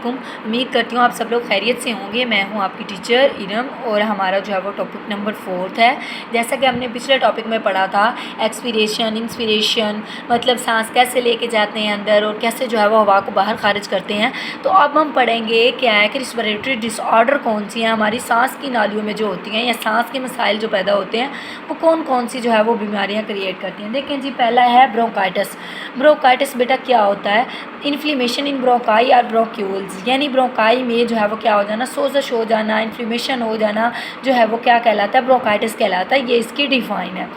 वालेकुम। उम्मीद करती हूँ आप सब लोग खैरियत से होंगे। मैं हूँ आपकी टीचर इरम और हमारा जो है वो टॉपिक नंबर 4 है। जैसा कि हमने पिछले टॉपिक में पढ़ा था एक्सपीरेशन, इंस्पिरेशन, मतलब सांस कैसे लेके जाते हैं अंदर और कैसे जो है वो हवा को बाहर खारिज करते हैं। तो अब हम पढ़ेंगे क्या है कि रिस्पिरेटरी डिसऑर्डर कौन सी हैं हमारी सांस की नालियों में जो होती हैं या सांस के मसाइल जो पैदा होते हैं वो कौन कौन सी जो है वो बीमारियाँ क्रिएट करती हैं। देखें जी, पहला है ब्रोंकाइटिस। ब्रोंकाइटिस बेटा क्या होता है? इन्फ्लेमेशन इन ब्रोंकाई और ब्रोंक्यूल्स, यानी ब्रोंकाई में जो है वो क्या हो जाना, सोजश हो जाना, इन्फ्लेमेशन हो जाना, जो है वो क्या कहलाता है? ब्रोंकाइटिस कहलाता है। ये इसकी डिफाइन है।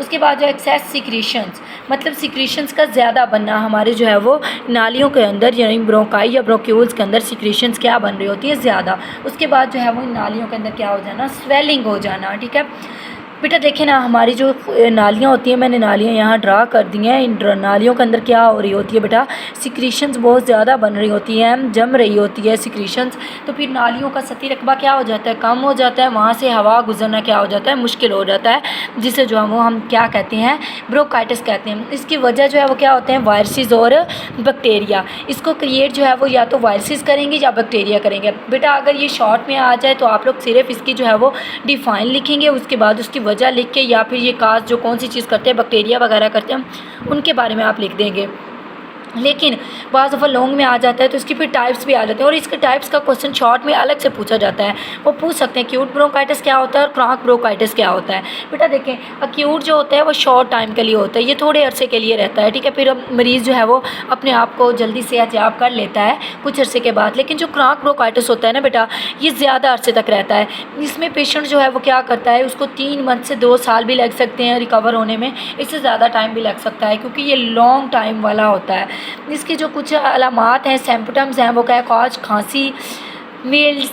उसके बाद जो एक्सेस सिक्रीशंस, मतलब सिक्रीशंस का ज़्यादा बनना हमारे जो है वो नालियों के अंदर यानी ब्रोंकाई या ब्रोंक्यूल्स के अंदर सिक्रीशंस क्या बन रही होती है? ज़्यादा। उसके बाद जो है वो नालियों के अंदर क्या हो जाना? स्वेलिंग हो जाना। ठीक है बेटा, देखें ना हमारी जो नालियाँ होती हैं, मैंने नालियाँ यहाँ ड्रा कर दी हैं। इन नालियों के अंदर क्या हो रही होती है बेटा? सिक्रीशंस बहुत ज़्यादा बन रही होती हैं, जम रही होती है सिक्रीशंस। तो फिर नालियों का सतही रकबा क्या हो जाता है? कम हो जाता है। वहाँ से हवा गुजरना क्या हो जाता है? मुश्किल हो जाता है, जिसे जो है वो हम क्या कहते हैं? ब्रोंकाइटिस कहते हैं। इसकी वजह जो है वो क्या होते हैं? वायरसेस और बैक्टीरिया। इसको क्रिएट जो है वो या तो वायरसेस करेंगे या बैक्टीरिया करेंगे। बेटा अगर ये शॉर्ट में आ जाए तो आप लोग सिर्फ इसकी जो है वो डिफाइन लिखेंगे, उसके बाद उसकी वजह लिख के या फिर ये काज जो कौन सी चीज़ करते हैं, बैक्टीरिया वगैरह करते हैं, उनके बारे में आप लिख देंगे। लेकिन बाज़ दफ़ा लॉन्ग में आ जाता है तो इसकी फिर टाइप्स भी आ जाते हैं और इसके टाइप्स का क्वेश्चन शॉर्ट में अलग से पूछा जाता है। वो पूछ सकते हैं एक्यूट ब्रोंकाइटिस क्या होता है और क्रॉनिक ब्रोंकाइटिस क्या होता है। बेटा देखें, एक्यूट जो होता है वो शॉर्ट टाइम के लिए होता है, ये थोड़े अरसे के लिए रहता है। ठीक है, फिर अब मरीज़ जो है वो अपने आप को जल्दी से एहतियाब कर लेता है कुछ अरसे के बाद। लेकिन जो क्रॉनिक ब्रोंकाइटिस होता है ना बेटा, ये ज़्यादा अरसे तक रहता है। इसमें पेशेंट जो है वो क्या करता है, उसको 3 मंथ से 2 साल भी लग सकते हैं रिकवर होने में, इससे ज़्यादा टाइम भी लग सकता है क्योंकि ये लॉन्ग टाइम वाला होता है। इसकी जो कुछ अलामात हैं, सिम्पटम्स हैं, वो क्या है? खौज, खांसी, meals,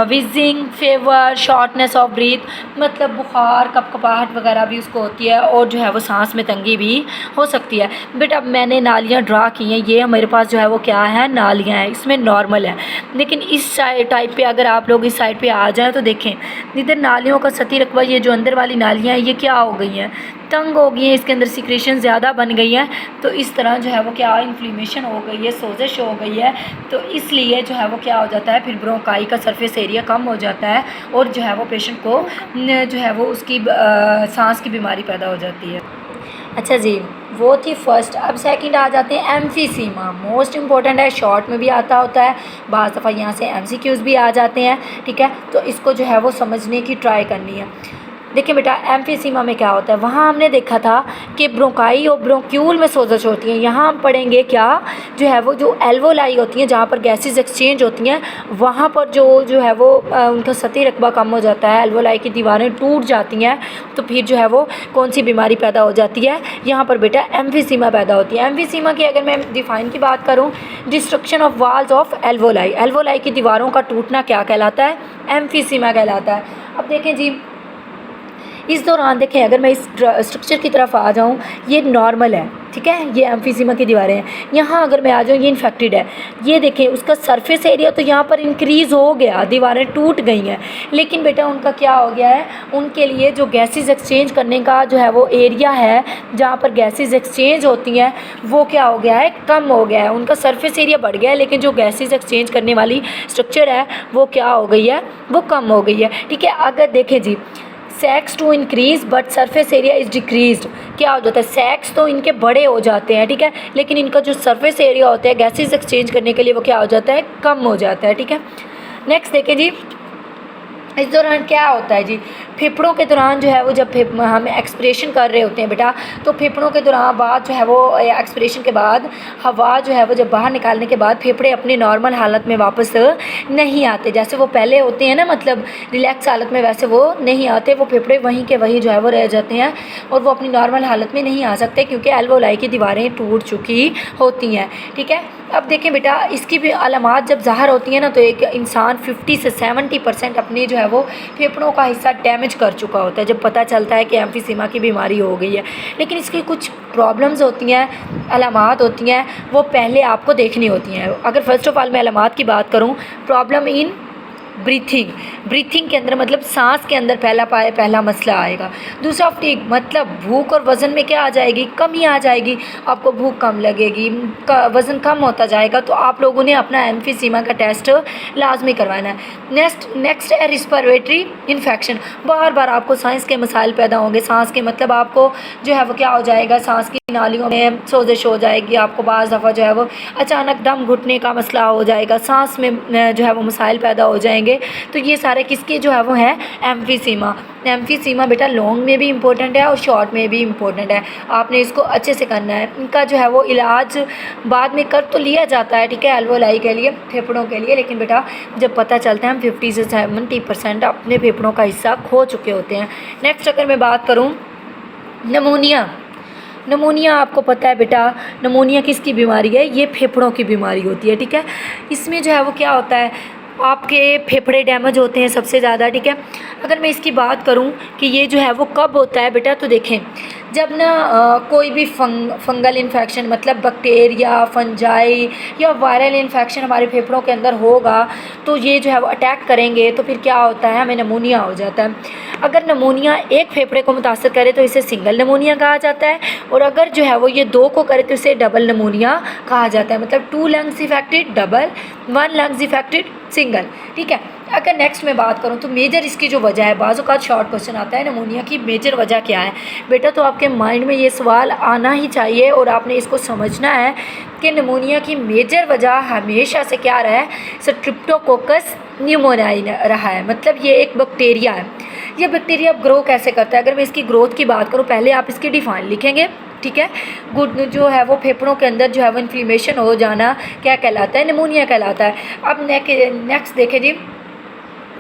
wheezing, favour, shortness of breath, मतलब बुखार, कपकपाहट वगैरह भी उसको होती है और जो है वो सांस में तंगी भी हो सकती है। बेटा मैंने नालियाँ ड्रा की हैं, ये हमारे पास जो है वो क्या है? नालियाँ हैं, इसमें नॉर्मल है। लेकिन इस टाइप पे अगर आप लोग इस साइड पे आ जाएँ तो देखें, इधर नालियों का सतही रकबा, ये जो अंदर वाली नालियाँ हैं ये क्या हो गई हैं? तंग हो गई हैं, इसके अंदर सिक्रेशन ज़्यादा बन गई है। तो इस तरह जो है वो क्या, इन्फ्लेमेशन हो गई है, सोजश हो गई है। तो इसलिए जो है वो क्या हो जाता है, फिर ब्रोंकाई का सरफेस एरिया कम हो जाता है और जो है वो पेशेंट को जो है वो उसकी सांस की बीमारी पैदा हो जाती है। अच्छा जी, वो थी फर्स्ट। अब सेकंड आ जाते हैं एम्फीसीमा। मोस्ट इंपॉर्टेंट है, शॉर्ट में भी आता होता है, बाज़ दफ़ा यहाँ से एमसीक्यूज़ भी आ जाते हैं। ठीक है, तो इसको जो है वो समझने की ट्राई करनी है। देखिए बेटा, एम्फीसीमा में क्या होता है? वहाँ हमने देखा था कि ब्रोंकाई और ब्रोंक्यूल में सोजश होती हैं। यहाँ हम पढ़ेंगे क्या, जो है वो जो एल्वोलाई होती हैं, जहाँ पर गैसेस एक्सचेंज होती हैं, वहाँ पर जो है वो उनका सतही रकबा कम हो जाता है, एल्वोलाई की दीवारें टूट जाती हैं। तो फिर जो है वो कौन सी बीमारी पैदा हो जाती है? यहाँ पर बेटा एम्फीसीमा पैदा होती है। एम्फीसीमा की अगर मैं डिफ़ाइन की बात करूँ, destruction of walls of alveoli, alveoli की दीवारों का टूटना क्या कहलाता है? एम्फीसीमा कहलाता है। अब देखें जी, इस दौरान देखें, अगर मैं इस स्ट्रक्चर की तरफ आ जाऊं, ये नॉर्मल है। ठीक है, ये एम्फीसीमा की दीवारें हैं। यहाँ अगर मैं आ जाऊँ, ये इन्फेक्टेड है। ये देखें, उसका सरफेस एरिया तो यहाँ पर इंक्रीज़ हो गया, दीवारें टूट गई हैं, लेकिन बेटा उनका क्या हो गया है? उनके लिए जो गैसेस एक्सचेंज करने का जो है वो एरिया है, जहाँ पर गैसेस एक्सचेंज होती हैं, वो क्या हो गया है? कम हो गया है। उनका सरफेस एरिया बढ़ गया है, लेकिन जो गैसेस एक्सचेंज करने वाली स्ट्रक्चर है वो क्या हो गई है? वो कम हो गई है। ठीक है, अगर देखें जी, सेक्स to increase but surface area is decrease, क्या हो जाता है? सेक्स तो इनके बड़े हो जाते हैं, ठीक है, लेकिन इनका जो सरफेस एरिया होता है गैसेस एक्सचेंज करने के लिए वो क्या हो जाता है? कम हो जाता है। ठीक है, नेक्स्ट देखें जी, इस दौरान क्या होता है जी? फेफड़ों के दौरान जो है वो जब हम एक्सपिरेशन कर रहे होते हैं बेटा, तो फेफड़ों के दौरान बाद जो है वो एक्सपिरेशन के बाद हवा जो है वो जब बाहर निकालने के बाद फेफड़े अपनी नॉर्मल हालत में वापस नहीं आते, जैसे वो पहले होते हैं ना, मतलब रिलैक्स हालत में, वैसे वो नहीं आते। वो फेफड़े वहीं के वहीं जो है वो रह जाते हैं और वो अपनी नॉर्मल हालत में नहीं आ सकते क्योंकि एल्वोलाई की दीवारें टूट चुकी होती हैं। ठीक है, अब देखें बेटा, इसकी भी अलामात जब ज़ाहिर होती है ना, तो एक इंसान 50 से 70% अपने जो है वो फेफड़ों का हिस्सा डैमेज कर चुका होता है जब पता चलता है कि एम्फीसीमा की बीमारी हो गई है। लेकिन इसकी कुछ प्रॉब्लम्स होती हैं, अलामात होती हैं, वो पहले आपको देखनी होती हैं। अगर फर्स्ट ऑफ ऑल मैं अलामात की बात करूँ, प्रॉब्लम इन ब्रीथिंग के अंदर मतलब सांस के अंदर पहला मसला आएगा। दूसरा फटीग मतलब भूख और वज़न में क्या आ जाएगी, कमी आ जाएगी, आपको भूख कम लगेगी, वज़न कम होता जाएगा। तो आप लोगों ने अपना एम्फीसीमा का टेस्ट लाजमी करवाना है। नेक्स्ट है रिस्पिरेटरी इन्फेक्शन। बार बार आपको सांस के मसाइल पैदा होंगे। सांस के मतलब आपको जो है वो क्या हो जाएगा, सांस की नालियों में सोजिश हो जाएगी, आपको बाज़ दफ़ा जो है वो अचानक दम घुटने का मसला हो जाएगा, सांस में जो है वो मसाइल पैदा हो जाएंगे। तो ये सारे किसके जो है वो है, एम्फीसीमा बेटा लॉन्ग में भी इम्पोर्टेंट है और शॉर्ट में भी इम्पोर्टेंट है। आपने इसको अच्छे से करना है। इनका जो है वो इलाज बाद में कर तो लिया जाता है, ठीक है, एल्वोलाई के लिए, फेफड़ों के लिए, लेकिन बेटा जब पता चलता है हम 50 से 70% अपने फेफड़ों का हिस्सा खो चुके होते हैं। नेक्स्ट अगर मैं बात करूँ नमोनिया, आपको पता है बेटा नमोनिया किसकी बीमारी है, ये फेफड़ों की बीमारी होती है, ठीक है। इसमें जो है वो क्या होता है, आपके फेफड़े डैमेज होते हैं सबसे ज़्यादा, ठीक है। अगर मैं इसकी बात करूं कि ये जो है वो कब होता है बेटा, तो देखें जब ना कोई भी फंगल इन्फेक्शन मतलब बैक्टीरिया, फंजाई या वायरल इन्फेक्शन हमारे फेफड़ों के अंदर होगा तो ये जो है वो अटैक करेंगे तो फिर क्या होता है, हमें नमोनिया हो जाता है। अगर नमोनिया एक फेफड़े को मुतासर करे तो इसे सिंगल नमोनिया कहा जाता है, और अगर जो है वो ये 2 को करे तो इसे डबल नमोनिया कहा जाता है। मतलब 2 lungs affected double, 1 lungs affected single, ठीक है। अगर नेक्स्ट मैं बात करूं तो मेजर इसकी जो वजह है, बाज़ों का शॉर्ट क्वेश्चन आता है नमोनिया की मेजर वजह क्या है बेटा, तो आपके माइंड में ये सवाल आना ही चाहिए और आपने इसको समझना है कि नमोनिया की मेजर वजह हमेशा से क्या रहा है, स्ट्रेप्टोकोकस न्यूमोनियाई रहा है। मतलब ये एक बैक्टीरिया है। ये बैक्टीरिया ग्रो कैसे करता है, अगर मैं इसकी ग्रोथ की बात करूँ, पहले आप इसकी डिफाइन लिखेंगे, ठीक है। गुड जो है वो फेफड़ों के अंदर जो है वो इन्फ्लेमेशन हो जाना क्या कहलाता है, निमोनिया कहलाता है। अब नेक्स्ट देखें जी,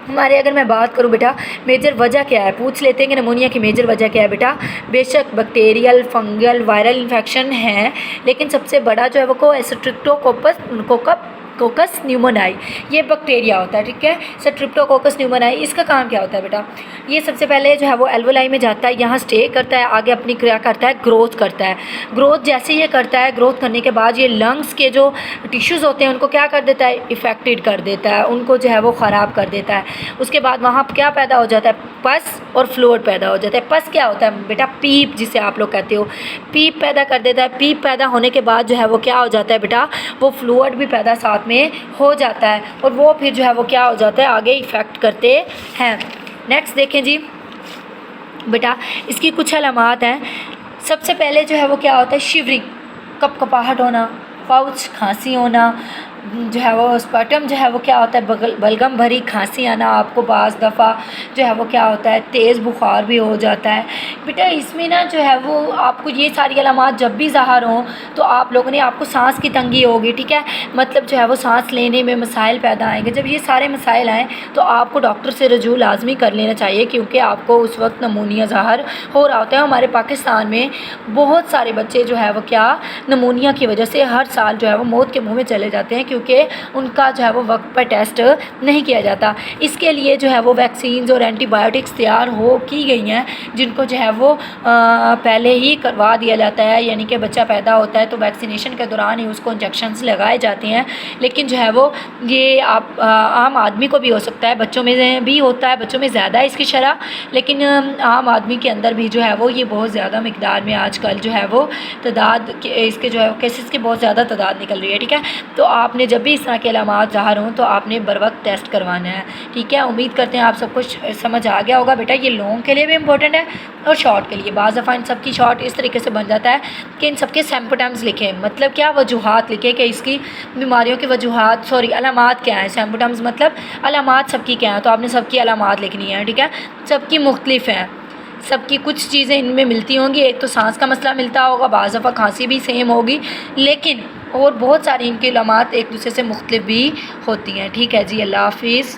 हमारे अगर मैं बात करूं बेटा मेजर वजह क्या है, पूछ लेते हैं कि नमोनिया की मेजर वजह क्या है बेटा। बेशक बैक्टीरियल, फंगल, वायरल इन्फेक्शन है, लेकिन सबसे बड़ा जो है वो स्ट्रेप्टोकोकस न्यूमोनियाई, ये बैक्टीरिया होता है, ठीक है। स्ट्रेप्टोकोकस न्यूमोनियाई, इसका काम क्या होता है बेटा, ये सबसे पहले जो है वो एल्वोलाई में जाता है, यहाँ स्टे करता है, आगे अपनी क्रिया करता है, ग्रोथ करता है। ग्रोथ जैसे ये करता है, ग्रोथ करने के बाद ये लंग्स के जो टिश्यूज़ होते हैं उनको क्या कर देता है, इफेक्टेड कर देता है, उनको जो है वो ख़राब कर देता है। उसके बाद वहाँ क्या पैदा हो जाता है, पस और फ्लूइड पैदा हो जाता है। पस क्या होता है बेटा, पीप जिसे आप लोग कहते हो, पीप पैदा कर देता है। पीप पैदा होने के बाद जो है वो क्या हो जाता है बेटा, वो फ्लूइड भी पैदा साथ में हो जाता है, और वो फिर जो है वो क्या हो जाता है, आगे इफ़ेक्ट करते हैं। नेक्स्ट देखें जी बेटा, इसकी कुछ अलामात हैं। सबसे पहले जो है वो क्या होता है, शिवरिंग, कपकपाहट होना, पाउच खांसी होना, जो है वो स्पटम जो है वो क्या होता है, बलगम भरी खांसी आना, आपको बाज़ दफ़ा जो है वो क्या होता है, तेज़ बुखार भी हो जाता है। बेटा इसमें ना जो है वो आपको ये सारी अलामात जब भी ज़ाहिर हों तो आप लोगों ने, आपको सांस की तंगी होगी, ठीक है, मतलब जो है वो सांस लेने में मसाइल पैदा आएंगे। जब ये सारे मसाइल आएँ तो आपको डॉक्टर से रजू लाजमी कर लेना चाहिए, क्योंकि आपको उस वक्त नमूनिया ज़ाहिर हो रहा होता है। हमारे पाकिस्तान में बहुत सारे बच्चे जो है वो क्या नमूनिया की वजह से हर साल जो है वो मौत के मुँह में चले जाते हैं, क्योंकि उनका जो है वो वक्त पर टेस्ट नहीं किया जाता। इसके लिए जो है वो वैक्सीन्स और एंटीबायोटिक्स तैयार की गई हैं, जिनको जो है वो पहले ही करवा दिया जाता है, यानी कि बच्चा पैदा होता है तो वैक्सीनेशन के दौरान ही उसको इंजेक्शंस लगाए जाते हैं। लेकिन जो है वो ये आप आम आदमी को भी हो सकता है, बच्चों में भी होता है, बच्चों में ज़्यादा है इसकी शरह, लेकिन आम आदमी के अंदर भी जो है वो ये बहुत ज़्यादा मिकदार में आजकल जो है वो तादाद इसके जो है केसेस की बहुत ज़्यादा तादाद निकल रही है, ठीक है। तो आपने जब भी इस तरह के अलामात ज़ाहिर हों तो आपने बर वक्त टेस्ट करवाना है, ठीक है। उम्मीद करते हैं आप सब कुछ समझ आ गया होगा बेटा। ये लॉन्ग के लिए भी इम्पोर्टेंट है और शॉर्ट के लिए। बाज़ दफ़ा इन सब की शॉर्ट इस तरीके से बन जाता है कि इन सब के सिम्पटम्स लिखें, मतलब क्या, वजूहात लिखें कि इसकी बीमारियों की वजूहात, अलामात क्या हैं। सिम्पटम्स मतलब अलामात सबकी क्या हैं, तो आपने सबकी अलामात लिखनी है, ठीक है। सबकी मुख्तलिफ हैं, सबकी कुछ चीज़ें इनमें मिलती होंगी। एक तो सांस का मसला मिलता होगा, बाज़ दफ़ा खांसी भी सेम होगी, लेकिन और बहुत सारी इनकी अलामात एक दूसरे से मुख्तलिफ भी होती हैं, ठीक है जी। अल्लाह हाफिज़।